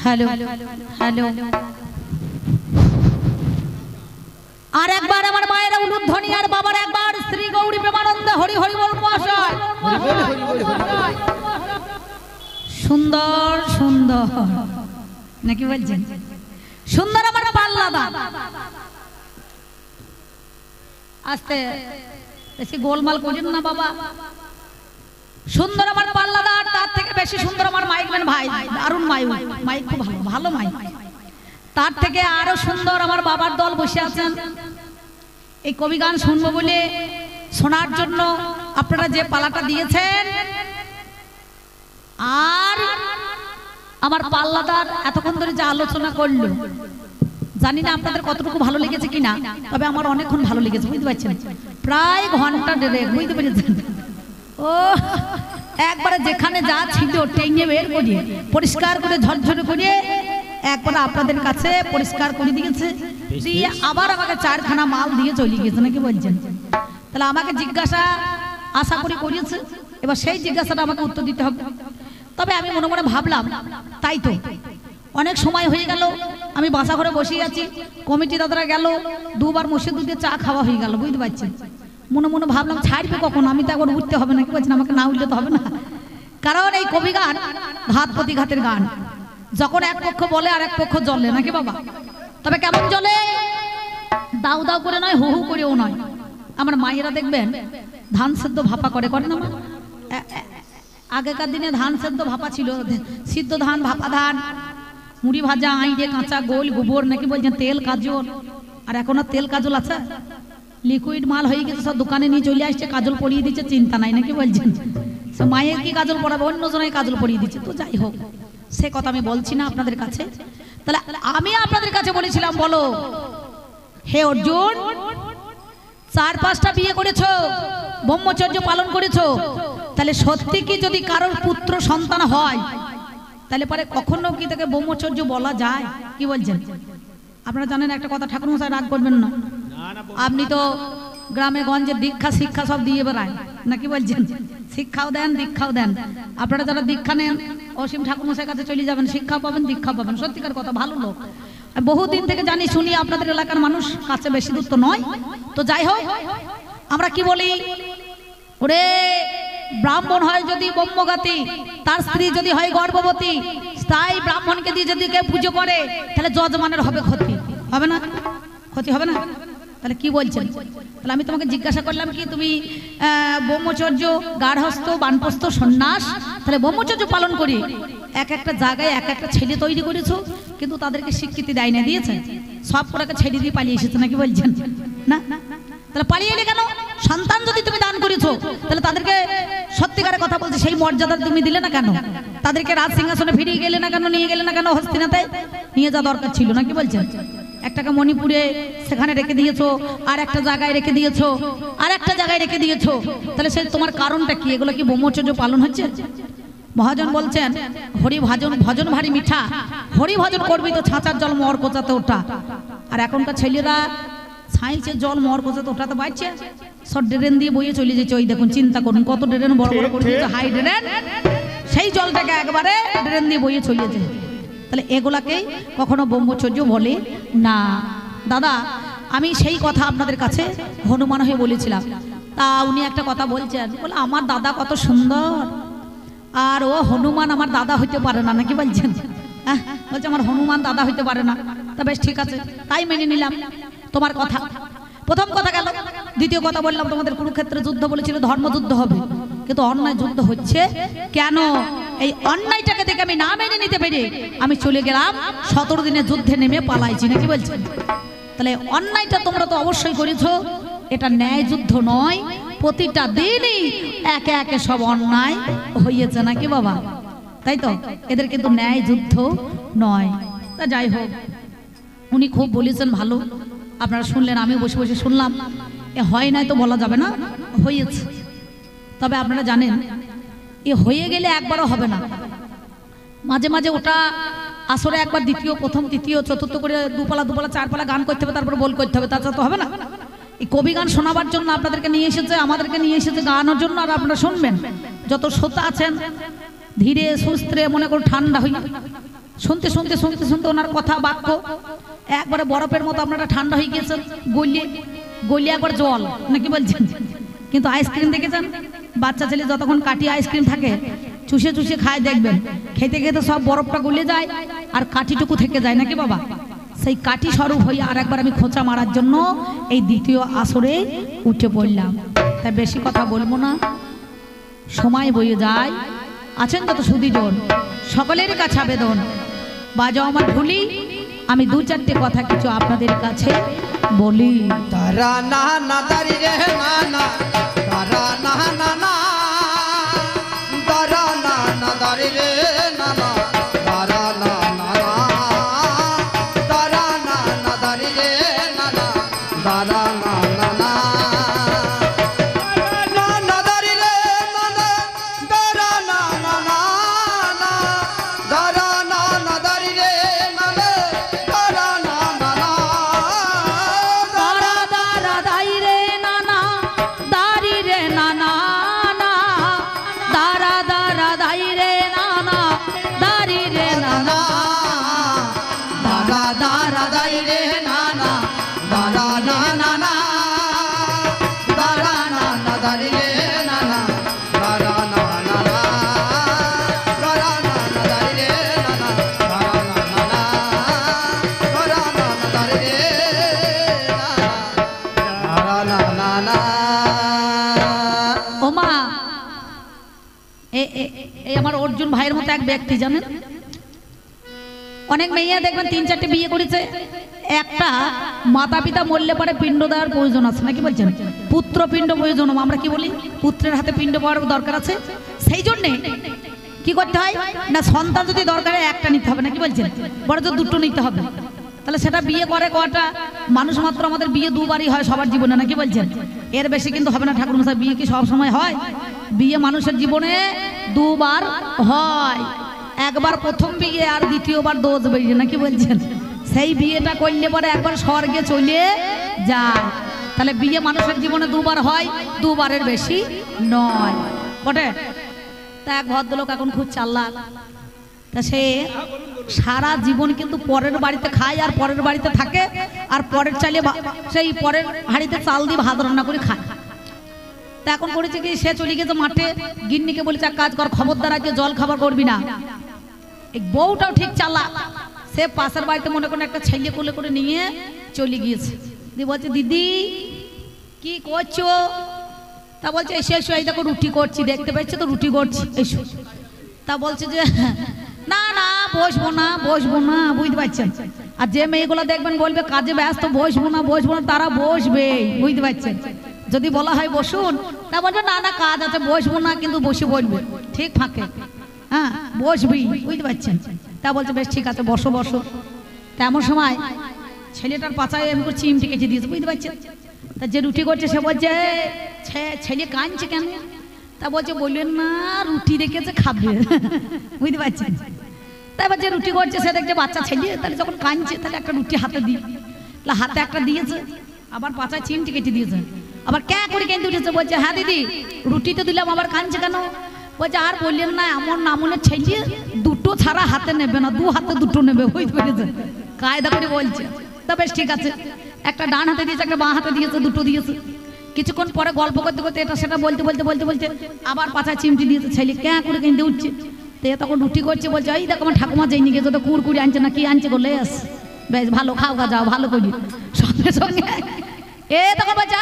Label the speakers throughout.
Speaker 1: Hello hello আর একবার আমার মায়ের উলুধ্বনি আর বাবার একবার শ্রী গৌরী প্রেমানন্দ হরি হরি বল মহাশয় সুন্দর সুন্দর নাকি বলছেন সুন্দর আমার পাল্লাদা আস্তে বেশি গোলমাল করেন না বাবা সুন্দর আমার পাল্লাদা আর তার থেকে বেশি সুন্দর আমার মাইকম্যান ভাই দারুণ মাইক খুব ভালো ভালো মাইক তার থেকে আরো সুন্দর আমার বাবার দল বসে আছেন এই কবি গান শুনবো বলে শোনার জন্য আপনারা যে পালাটা দিয়েছেন আর আমার পাল্লাদার এতক্ষণ ধরে যে আলোচনা করলো জানি না আপনাদের কতটুকু ভালো লেগেছে কিনা তবে আমার অনেকক্ষণ ভালো লেগেছে বুঝতে পারছেন প্রায় ঘন্টা দেড়েক বুঝতে পেরেছেন ও একবারে যেখানে যা ছিল টেনে বের করিয়ে পরিষ্কার করে ঝরঝরে করিয়ে একবার আপনাদের কাছে পরিষ্কার করে দিয়েছে দিয়ে আবার আমাকে চারখানা মাল দিয়ে চলে গেছে নাকি বলছেন তাহলে আমাকে জিজ্ঞাসা আশা করি করিয়েছে এবার সেই জিজ্ঞাসাটা আমাকে উত্তর দিতে হবে তবে আমি মনে মনে ভাবলাম তাই তো অনেক সময় হয়ে গেল আমি বাসা ঘরে বসে আছি কমিটি দাদারা গেল দুবার মসজিদ দুধে চা খাওয়া হয়ে গেল বুঝতে পারছেন মনে মনে ভাবলাম ছাড়বে কখন আমি তো একবার উঠতে হবে নাকি বলছেন আমাকে না উঠলে তো হবে না কারণ এই কবি গান ঘাত প্রতিঘাতের গান যখন এক পক্ষ বলে আর এক পক্ষ জ্বলে নাকি বাবা তবে কেমন জ্বলে দাউ দাউ করে নয় হু হু করেও নয় আমার মায়েরা দেখবেন ধান সেদ্ধ ভাপা করে না মা আগেকার দিনে ধান সেদ্ধ ভাপা ছিল সিদ্ধ ধান ভাপা ধান মুড়ি ভাজা আইড়ে কাঁচা গোল গোবর নাকি বলছেন তেল কাজল আর এখন আর তেল কাজল আছে লিকুইড মাল হয়ে গেছে সব দোকানে নিয়ে চলে আসছে কাজল পরিয়ে দিচ্ছে চিন্তা নাই নাকি বলছেন সে মায়ের কি কাজল পরাবে অন্য জনের কাজল পরিয়ে দিচ্ছে তো যাই হোক সে কথা আমি বলছি না আপনাদের কাছে তাহলে আমি আপনাদের কাছে বলেছিলাম বলো হে অর্জুন 4-5টা বিয়ে করেছো ব্রহ্মচর্য পালন করেছো তাহলে সত্যি কি যদি কারোর পুত্র সন্তান হয় তাহলে পরে কখনো কি তাকে ব্রহ্মচর্য বলা যায় কি বলছেন আপনারা জানেন একটা কথা ঠাকুর মশাই রাগ করবেন না আপনি তো গ্রামে গঞ্জে দীক্ষা শিক্ষা সব দিয়ে বেড়ায় নাকি বলছেন শিক্ষাও দেন দীক্ষাও দেন আপনারা যারা দীক্ষা নেন অসীম ঠাকুর মশাইয়ের কাছে চলে যাবেন শিক্ষা পাবেন দীক্ষা পাবেন সত্যিকার কথা ভালো লোক বহুদিন থেকে জানি শুনি আপনাদের এলাকার মানুষ কাছে বেশি দূর তো নয় তো যাই হোক আমরা কি বলি ওরে ব্রাহ্মণ হয় যদি ব্রহ্মঘাতী তার স্ত্রী যদি হয় গর্ভবতী তাই ব্রাহ্মণকে দিয়ে যদি কেউ পুজো করে তাহলে যজমানের হবে ক্ষতি হবে না ক্ষতি হবে না তাহলে কি বলছেন তাহলে আমি তোমাকে জিজ্ঞাসা করলাম কি তুমি ব্রহ্মচর্য গার্হস্থ বানপ্রস্থ সন্ন্যাস তাহলে ব্রহ্মচর্য পালন করি এক একটা জায়গায় এক একটা ছেলে তৈরি করেছো কিন্তু তাদেরকে স্বীকৃতি দেয় না দিয়েছে সব কটাকে ছেড়ে দিয়ে পালিয়ে এসেছে নাকি বলছেন না তাহলে পালিয়ে এলে কেন সন্তান যদি তুমি দান করেছো তাহলে তাদেরকে সত্যিকারের কথা বলছে সেই মর্যাদা তুমি দিলে না কেন তাদেরকে রাজ সিংহাসনে ফিরিয়ে গেলে না কেন নিয়ে গেলে না কেন হস্তিনাতে নিয়ে যাওয়া দরকার ছিল নাকি বলছেন একটাকে মণিপুরে সেখানে রেখে দিয়েছো আর একটা জায়গায় রেখে দিয়েছো আর একটা জায়গায় রেখে দিয়েছো তাহলে সে তোমার কারণটা কি এগুলো কি ব্রহ্মচর্য পালন হচ্ছে মহাজন বলছেন হরি ভজন ভারী মিঠা হরি ভজন করবি তো ছাঁচার জল মর কোচাতে ওঠা আর এখনকার ছেলেরা ছাইছে জল মর কোচাতে ওঠাতে পারছে সব ড্রেন দিয়ে বইয়ে চলে যেছে ওই দেখুন চিন্তা করুন কত ড্রেন বড় বড় করে দিয়েছে হাই ড্রেন সেই জলটাকে একবারে ড্রেন দিয়ে বইয়ে চলে যেছে তাহলে এগুলাকেই কখনো ব্রহ্মচর্য বলে না দাদা আমি সেই কথা আপনাদের কাছে হনুমান হয়ে বলেছিলাম তা উনি একটা কথা বলছেন বলে আমার দাদা কত সুন্দর আর ও হনুমান আমার দাদা হইতে পারে না নাকি বলছেন হ্যাঁ বলছে আমার হনুমান দাদা হইতে পারে না তা বেশ ঠিক আছে তাই মেনে নিলাম তোমার কথা প্রথম কথা গেল দ্বিতীয় কথা বললাম তোমাদের কুরুক্ষেত্রে যুদ্ধ বলেছিল ধর্মযুদ্ধ হবে কিন্তু অন্যায় যুদ্ধ হচ্ছে কেন এই অন্যায়টাকে দেখে আমি না মেনে নিতে পেরে আমি চলে গেলাম 17 দিনের যুদ্ধে নেমে পালাইছি নাকি বলছেন তাহলে অন্যায়টা তোমরা তো অবশ্যই করেছো এটা ন্যায় যুদ্ধ নয় প্রতিটা দিনই একে একে সব অন্যায় হয়েছে নাকি বাবা তাই তো এদের কিন্তু ন্যায় যুদ্ধ নয় তা যাই হোক উনি খুব বলেছেন ভালো আপনারা শুনলেন আমি বসে বসে শুনলাম এ হয় নাই তো বলা যাবে না হয়েছে তবে আপনারা জানেন এ হয়ে গেলে একবারও হবে না মাঝে মাঝে ওটা আসরে একবার দ্বিতীয় প্রথম তৃতীয় চতুর্থ করে দুপালা চারপালা গান করতে হবে তারপরে বল করতে হবে তাছাড়া তো হবে না এই কবি গান শোনাবার জন্য আপনাদেরকে নিয়ে এসেছে আমাদেরকে নিয়ে এসেছে গানের জন্য আর আপনারা শুনবেন যত শ্রোতা আছেন ধীরে সুস্থে মনে করুন ঠান্ডা হয়ে শুনতে শুনতে শুনতে শুনতে ওনার কথা বাক্য একবারে বরফের মতো আপনারা ঠান্ডা হয়ে গিয়েছেন, গলিয়ে গলিয়ে একবার জল নাকি বলছেন। কিন্তু আইসক্রিম দেখেছেন, বাচ্চা ছেলে যতক্ষণ কাটি আইসক্রিম থাকে চুষে চুষে খায়, দেখবেন খেতে খেতে সব বরফটা গলে যায় আর কাঠিটুকু থেকে যায় নাকি বাবা। সেই কাঠি স্বরূপ হয়ে আর একবার আমি খোঁচা মারার জন্য এই দ্বিতীয় আসরে উঠে পড়লাম। তাই বেশি কথা বলবো না, সময় বয়ে যায়। আছেন যত সুদীজন সকলের কাছে আবেদন, বাজাও আমার ভুলি, আমি দু চারটে কথা কিছু আপনাদের কাছে বলি।
Speaker 2: তারা না না দারি রে না না, তারা না না না, তারা না না দারি রে না না, তারা না না না, তারা না না দারি রে না না, তারা না না না, না না দারি রে না না, তারা না না না, তারা না না দারি রে না না, তারা না না না,
Speaker 1: দারা দারা দাই রে নানা, দারি রে নানা না, দারা দারা দাই রে নানা, দারি রে নানা,
Speaker 2: দারা দারা দাই রে নানা, দারা না না না, দারা না না দারি রে নানা, দারা না না না, দারা না না দারি রে নানা, দারা না না না, দারা না না দারি রে নানা, দারা না না না।
Speaker 1: ও মা, এই আমার অর্জুন ভাইয়ের মতো এক ব্যক্তি জানেন, অনেক মেয়ে দেখবেন 3-4টে বিয়ে করেছে, একটা মাতা পিতা মরলে পরে পিণ্ড দেওয়ার প্রয়োজন আছে নাকি বলছেন, পুত্র পিণ্ড প্রয়োজন, আমরা কি বলি পুত্রের হাতে পিণ্ড পাওয়ার দরকার আছে। সেই জন্যে কি করতে হয় না, সন্তান যদি দরকারে একটা নিতে হবে নাকি বলছেন, বড় তো দুটো নিতে হবে। তাহলে সেটা বিয়ে করে কটা মানুষ মাত্র, আমাদের বিয়ে দুবারই হয় সবার জীবনে নাকি বলছেন, এর বেশি কিন্তু হবে না ঠাকুর মশাই। বিয়ে কি সব সময় হয়? বিয়ে মানুষের জীবনে দুবার হয়, একবার প্রথম বিয়ে আর দ্বিতীয়বার দোজ বিয়ে নাকি বলছেন। সেই বিয়েটা করলে পরে একবার স্বর্গে চলে যায়। তাহলে বিয়ে মানুষের জীবনে দুবার হয়, দুবারের বেশি নয় বটে। তা এক ভদ্রলোক এখন খুব চালাক, তা সে সারা জীবন কিন্তু পরের বাড়িতে খায় আর পরের বাড়িতে থাকে, আর পরের চালে সেই পরের হাঁড়িতে চাল দিয়ে ভাত রান্না করে খায়। তা এখন করেছে কি, সে চলে গেছে মাঠে, গিন্নিকে বলেছে এক কাজ কর, খবরদার আজকে জল খাবার করবি না। এই বউটাও ঠিক চালাক, সে পাশের বাড়িতে মনে করেন একটা ছেলে কোলে করে নিয়ে চলে গিয়েছে। দিয়ে বলছে দিদি কি করছো? তা বলছে এসে এসো, এই দেখো রুটি করছি, দেখতে পাচ্ছ তো রুটি করছি, এসো। তা বলছে যে না না বসবো না বসবো না, বুঝতে পারছেন। আর যে মেয়েগুলো দেখবেন বলবে কাজে ব্যস্ত, বসবো না বসবো না, তারা বসবে, বুঝতে পারছেন। যদি বলা হয় বসুন, তা বলবে না না কাজ আছে বসবো না, কিন্তু বসে বলবে ঠিক ফাঁকে, হ্যাঁ বসবি, বুঝতে পারছেন। তা বলছে বেশ ঠিক আছে বসো বসো। তেমন সময় ছেলেটার পাছায় এমন করে চিমটি কেটে দিয়েছে, বুঝতে পারছেন। তা যে রুটি করছে সে বলছে ছেলে কাঁদছে কেন? তা বলছে বললেন না রুটি রেখেছে খাবে, বুঝতে পারছেন। তারপর যে রুটি করছে সে দেখছে বাচ্চা ছেলে, তাহলে যখন কাঁদছে তাহলে একটা রুটি হাতে দিই, হাতে একটা দিয়েছে, আবার পাছায় চিমটি কেটে দিয়েছে, আবার ক্যা করে কেঁদে উঠেছে। বলছে হ্যাঁ দিদি রুটি তো দিলাম, আবার কাঁদছে কেন? বলছে আর বললেন না এমন নামনের ছেলে দুটো ছাড়া হাতে নেবে না, দু হাতে দুটো নেবে, বুঝতে পেরেছে, কায়দা করে বলছে। তা বেশ ঠিক আছে, একটা ডান হাতে দিয়েছে একটা বাঁ হাতে দিয়েছে, দুটো দিয়েছে। কিছুক্ষণ পরে গল্প করতে করতে এটা সেটা বলতে বলতে বলতে বলতে আবার পাছায় চিমটি দিয়েছে, ছেলে ক্যা করে কেঁদে উঠছে। তো তখন রুটি করছে, বলছে এই দেখো আমার ঠাকুমা যাইনি গেছে, তো কুড়কুড়ি আনছে না কি আনছে বলে এস, বেশ ভালো খাও খা যাও ভালো করি। সঙ্গে সঙ্গে এ তখন বলছে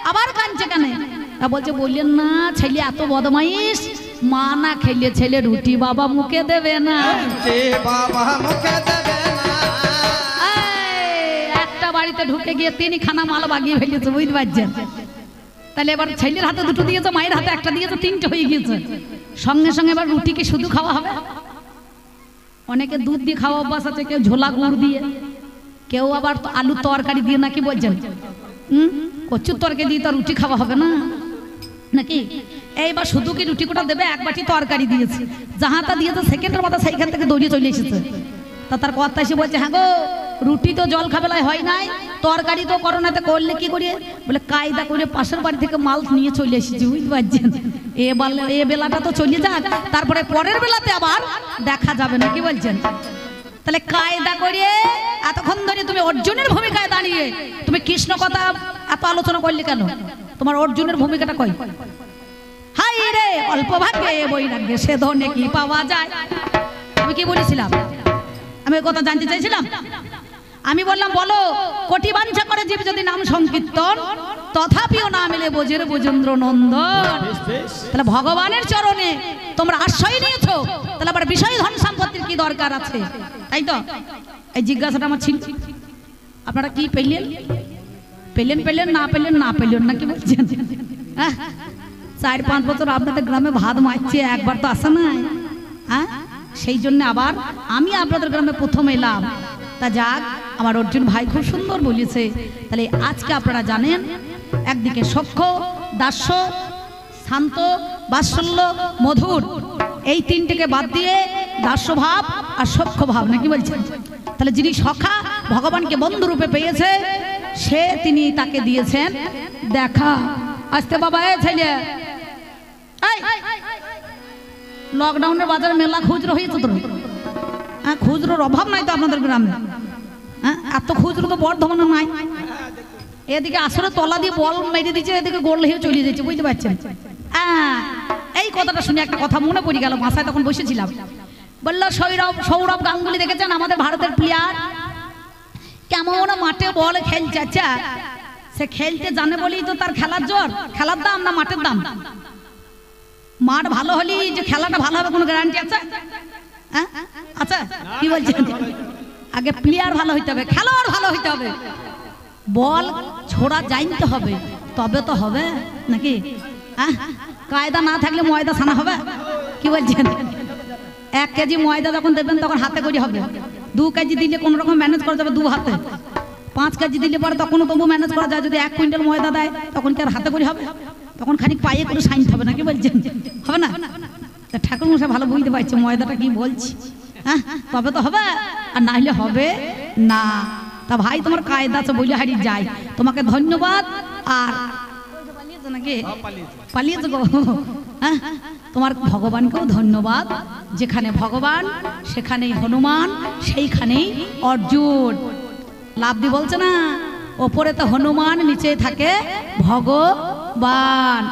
Speaker 1: আবার কাঁদছে কেন? তা বলছে বললেন না ছেলে এত বদমাইশ, মা না খেলে ছেলে রুটি বাবা মুখে দেবে না,
Speaker 2: বাবা মুখে দেবে না।
Speaker 1: একটা বাড়িতে ঢুকে গিয়ে তিনি খানা মাল বাগিয়ে ফেলেছে, বুঝতে পারছেন। তাহলে এবার ছেলের হাতে দুটো দিয়েছে, মায়ের হাতে একটা দিয়েছে, তিনটে হয়ে গিয়েছে। সঙ্গে সঙ্গে এবার রুটিকে শুধু খাওয়া হবে। অনেকে দুধ দিয়ে খাওয়া অভ্যাস আছে, কেউ ঝোলা গুড় দিয়ে, কেউ আবার আলুর তরকারি দিয়ে নাকি বলছেন। কচুর তরকারি দিয়ে তো রুটি খাওয়া হবে না নাকি? এইবার শুধু কি রুটি কোটা দেবে, এক বাটি তরকারি দিয়েছে, যাহাটা দিয়েছে সেকেন্ডের মাথা সেইখান থেকে দৌড়িয়ে চলে এসেছে। তা তার কথা এসে বলছে হ্যাঁ গো রুটি তো জল খাবেলায় হয় নাই, তরকারি তো করোনাতে করলে কি করে, বলে কায়দা করে পাশের বাড়ি থেকে মাল নিয়ে চলে এসেছি, বুঝতে পারছেন। এ বেলাটা তো চলে যাক, তারপরে পরের বেলাতে আবার দেখা যাবে না, কি বলছেন। তাহলে কায়দা করে এতক্ষণ ধরে তুমি অর্জুনের ভূমিকায় দাঁড়িয়ে তুমি কৃষ্ণ কথা এত আলোচনা করলে কেন? তোমার অর্জুনের ভূমিকাটা কই? হাই রে অল্প ভাগ্যে বৈরাগ্যে সে ধনে কি পাওয়া যায়। আমি কি বলেছিলাম? আমি ওই কথা জানতে চাইছিলাম। আমি বললাম বলো, কোটি বাঞ্ছা করে জীব যদি নাম সংকীর্তন, তথাপিও না মিলে বোঝের বোজেন্দ্র নন্দন। তাহলে ভগবানের চরণে তোমরা আশ্রয় নিয়েছো, তাহলে আবার বিষয় ধন সম্পত্তির কি দরকার আছে? তাই তো এই জিজ্ঞাসাটা আমার ছিল। আপনারা কি পেলেন? পেলেন না পেলেন না পেলেন না, কি বলছেন? 4-5 বছর আপনাদের গ্রামে ভাত মারছে, একবার তো আসে নাই। হ্যাঁ, সেই জন্য আবার আমি আপনাদের গ্রামে প্রথম এলাম। তা যাক, আমার অর্জুন ভাই খুব সুন্দর বলেছে। তাহলে আজকে আপনারা জানেন, একদিকে সখ্য, দাস্য, শান্ত, বাৎসল্য, মধুর, এই তিনটেকে বাদ দিয়ে দাস্য ভাব আর সখ্য ভাব, নাকি বলছেন? তাহলে যিনি সখা ভগবানকে বন্ধু রূপে পেয়েছে, সে তিনি তাকে দিয়েছেন দেখা। আসতে বাবা এ ছেলে, লকডাউনের বাজারে মেলা খুচরো হয়েছে তো? হ্যাঁ, খুচরোর অভাব নাই তো আপনাদের গ্রামে? হ্যাঁ, এত খুচরো তো বর্ধমানে নাই। এদিকে আসলে তলা দিয়ে বল মেরে দিচ্ছে, এদিকে গোল হয়ে চলে যাচ্ছে, বুঝতে পারছেন। এই কথাটা শুনে একটা কথা মনে পড়ে গেল, বাসায় তখন বসেছিলাম। বললো সৌরভ গাঙ্গুলি দেখেছেন আমাদের ভারতের প্লেয়ার, কেমন মাঠে বল খেলছে। আচ্ছা, সে খেলতে জানে বলেই তো তার খেলার জোর, খেলার দাম না মাঠের দাম? মাঠ ভালো হলেই যে খেলাটা ভালো হবে কোনো গ্যারান্টি আছে? আচ্ছা, কি বলছেন? আগে প্লেয়ার ভালো হইতে হবে, খেলোয়াড় ভালো হইতে হবে, বল ছোড়া জানতে হবে, তবে তো হবে, নাকি? কায়দা না থাকলে ময়দা ছানা হবে, কি বলছেন? 1 কেজি ময়দা যখন দেবেন তখন হাতে করে হবে, 2 কেজি দিলে কোনো রকম ম্যানেজ করা যাবে 2 হাতে, 5 কেজি দিলে পরে তখন তবু ম্যানেজ করা যায়। যদি 1 কুইন্টাল ময়দা দেয় তখন কি আর হাতে করে হবে? তখন খানিক পায়ে করে সাইনতে হবে, নাকি বলছেন? হবে না? ঠাকুর মশাই ভালো বুঝতে পারছে ময়দাটা কি বলছি। হ্যাঁ, তবে তো হবে, আর না হলে হবে না। তা ভাই, তোমার কায়দা আছে বলে হারিয়ে যাই, তোমাকে ধন্যবাদ। আর নাকি পালিয়েছে গো? হ্যাঁ, তোমার ভগবানকেও ধন্যবাদ। যেখানে ভগবান সেখানেই হনুমান, সেইখানেই অর্জুন। লাভ দি বলছে না, ওপরে তো হনুমান, নিচে থাকে ভগবান।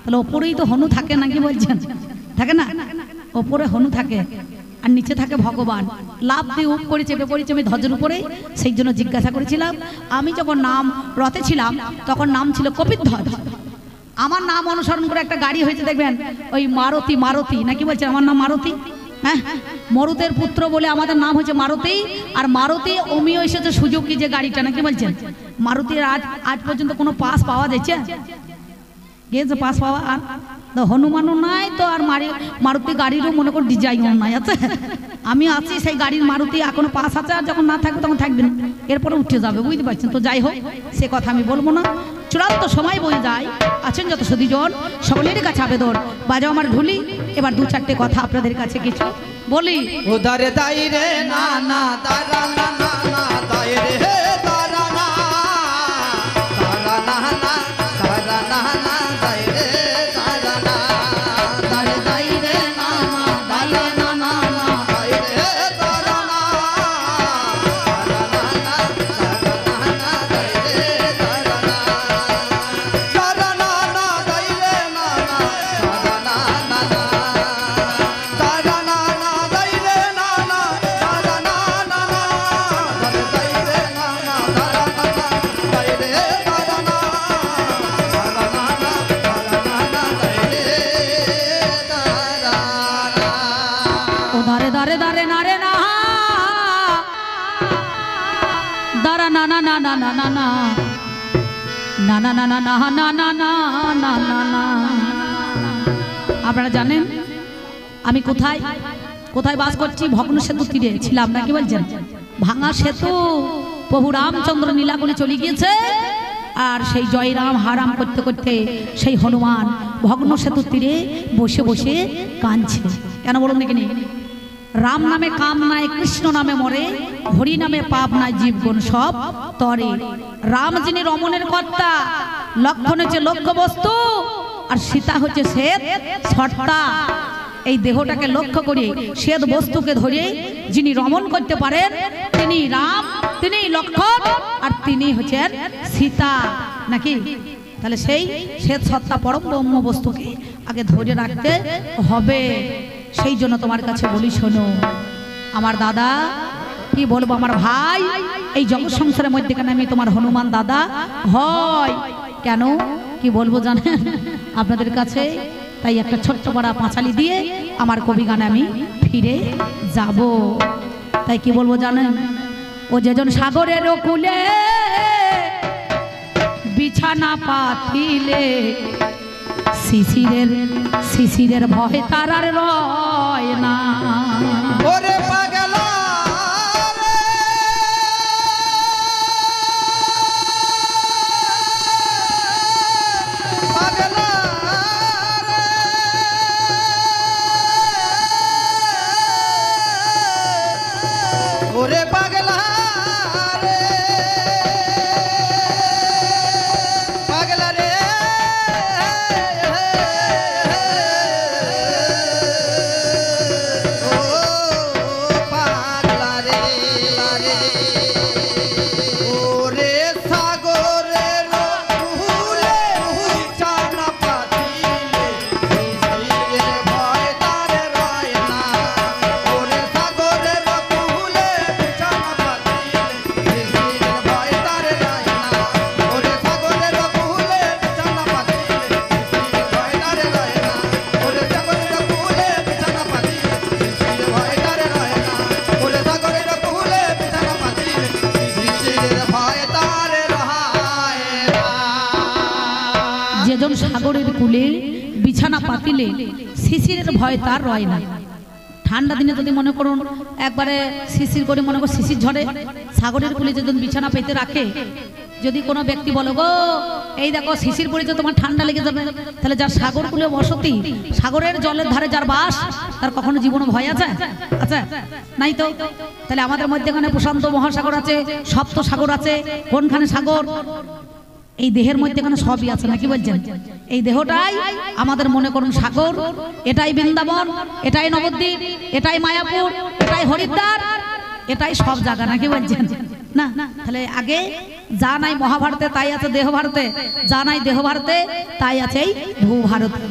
Speaker 1: তাহলে ওপরেই তো হনু থাকে, নাকি বলছেন? থাকে না? ওপরে হনু থাকে আর নিচে থাকে ভগবান। লাভ দিয়ে উপ করে চেপে পড়েছি আমি ধ্বজের উপরে। সেই জন্য জিজ্ঞাসা করেছিলাম, আমি যখন নাম রথে ছিলাম তখন নাম ছিল কপিধ্বজ। আমার নাম অনুসরণ করে একটা গাড়ি হয়েছে, দেখবেন ওই মারুতি, মারুতি নাকি বলছে? আমার নাম মারুতি। হ্যাঁ, মরুতের পুত্র বলে আমাদের নাম হচ্ছে মারুতি। আর মারুতি অমিও এসেছে সুজুকি যে গাড়িটা, নাকি বলছেন? মারুতির আজ পর্যন্ত কোনো পাস পাওয়া যাচ্ছে? গিয়েছে পাস পাওয়া? আর হনুমানও নাই তো, আর মারুতি গাড়িরও মনে কর ডিজাইনও নাই আছে। আমি আছি সেই গাড়ির মারুতি, এখনো পাস আছে, আর যখন না থাকবে তখন থাকবে না, এরপরে উঠে যাবে, বুঝতে পারছেন তো? যাই হোক, সে কথা আমি বলবো না। চূড়ান্ত সময় বয়ে যায়, আছেন যত সুদীজন সকলের কাছে আবেদন, বাজাও আমার ঢুলি। এবার 2-4টে কথা আপনাদের কাছে কিছু বলি।
Speaker 2: উদারে দাই রে না না তারা না না না দাই রে তারা না তারা না না তারা না না দাই রে তারা না দারে দাই রে না না দাই না না না দাই রে তারা না তারা না না দাই রে তারা না তারা না না দাই রে না না তারা না না তারা না না দাই রে না না তারা না না দারে দাই রে না না তারা না দাই রে তারা না তারা না দাই রে তারা
Speaker 1: ও দারে দারে দারে না রে না, দারা না না না না না না না না না না না না না না না না না। আপনারা জানেন আমি কোথায় কোথায় বাস করছি? ভগ্ন সেতু তীরে ছিলাম, নাকি বলছেন? ভাঙা সেতু, প্রভু রামচন্দ্র নীলাকুলে চলে গিয়েছে, আর সেই জয়রাম হারাম করতে করতে সেই হনুমান ভগ্ন সেতু তীরে বসে বসে কাঁদছে। কেন বলুন দেখিনি? রাম নামে কাম নাই, কৃষ্ণ নামে মরে, হরি নামে পাপ নাই, জীবগুণ সব তরে। রাম যিনি রমণের কর্তা, লক্ষণ হচ্ছে লক্ষ্য বস্তু, আর সীতা হচ্ছে শ্বেত সত্তা। এই দেহটাকে লক্ষ্য করে শ্বেত বস্তুকে ধরে যিনি রমণ করতে পারেন তিনি রাম, তিনি লক্ষণ, আর তিনি হচ্ছেন সীতা, নাকি? তাহলে সেই শ্বেত সত্তা পরম ব্রহ্ম বস্তুকে আগে ধরে রাখতে হবে। সেই জন্য তোমার কাছে বলি, শোনো আমার দাদা, কি বলবো আমার ভাই, এই জগৎ সংসারের মধ্যে কেন আমি তোমার হনুমান দাদা হয় কেন, কি বলবো জানেন আপনাদের কাছে? তাই একটা ছোট্ট বড়া পাঁচালি দিয়ে আমার কবি গানে আমি ফিরে যাব। তাই কি বলবো জানেন? ও যেজন সাগরের কূলে বিছানা পাতিলে, শিশিরের শিশিরের ভয় তার আর রয় না।
Speaker 2: ওরে পাগলা রে, পাগলা রে, ওরে পাগলা রে, পাগলা রে, ও পাগলা রে, ওরে সাগরের কূলে বিছানা পাতিলে, শিশিরের ভয় তার রয় না। ওরে সাগরের কূলে বিছানা পাতিলে, শিশিরের ভয় তার রয় না। ওরে সাগরের কূলে বিছানা পাতিলে, শিশিরের ভয় তার রয় না। ওরে সাগরের কূলে বিছানা পাতিলে, শিশিরের ভয় তার রয় না। ওরে সাগরের কূলে বিছানা পাতিলে, শিশিরের ভয় তার রয় না।
Speaker 1: যেজন সাগরের কূলে বিছানা পাতিলে, শিশিরের ভয় তার রয় না। ঠান্ডা দিনে যদি মনে করুন একবারে শিশির করে, মনে করুন শিশির ঝরে, সাগরের কূলে যেজন বিছানা পেতে রাখে, যদি কোনো ব্যক্তি বলো গো এই দেখো শিশির পড়েছে তোমার ঠান্ডা লেগে যাবে, তাহলে যার সাগর কূলে বসতি, সাগরের জলের ধারে যার বাস, তার কখনো জীবনে ভয় আছে? আচ্ছা নাই তো। তাহলে আমাদের মধ্যেখানে প্রশান্ত মহাসাগর আছে, সপ্ত সাগর আছে, কোনখানে সাগর? এই দেহের মধ্যে এখানে সবই আছে, নাকি বলছেন? এই দেহটাই আমাদের মনে করুন সাগর, এটাই বৃন্দাবন, এটাই নবদ্বীপ, এটাই মায়াপুর, এটাই হরিদ্বার, এটাই সব জায়গা, নাকি বলছেন? না, তাহলে আগে যা নাই মহাভারতে তাই আছে দেহ ভারতে, যা নাই দেহ ভারতে তাই আছে এই ভূ ভারতে।